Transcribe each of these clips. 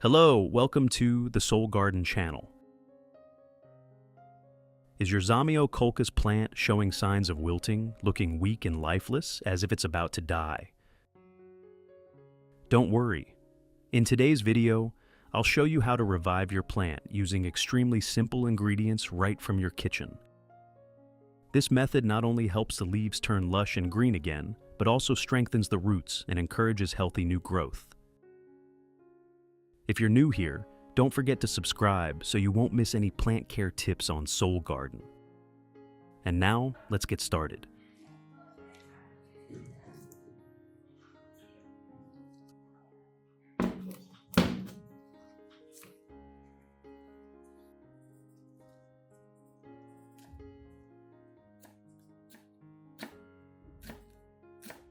Hello, welcome to the Soul Garden channel. Is your Zamioculcas plant showing signs of wilting, looking weak and lifeless, as if it's about to die? Don't worry. In today's video, I'll show you how to revive your plant using extremely simple ingredients right from your kitchen. This method not only helps the leaves turn lush and green again, but also strengthens the roots and encourages healthy new growth. If you're new here, don't forget to subscribe so you won't miss any plant care tips on Soul Garden. And now, let's get started.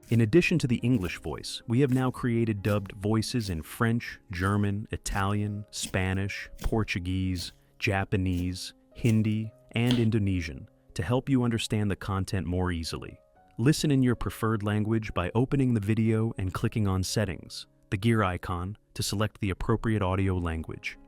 In addition to the English voice, we have now created dubbed voices in French, German, Italian, Spanish, Portuguese, Japanese, Hindi, and Indonesian to help you understand the content more easily. Listen in your preferred language by opening the video and clicking on Settings, the gear icon, to select the appropriate audio language.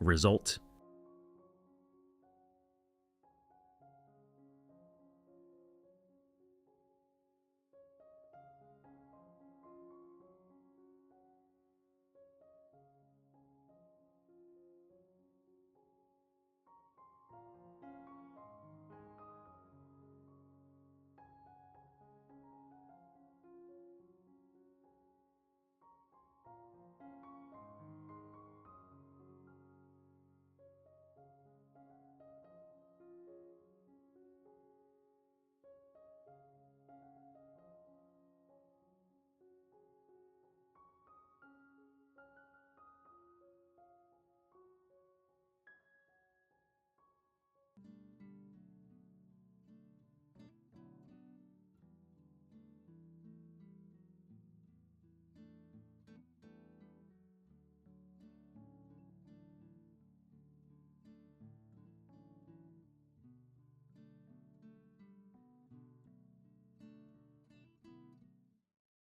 Result: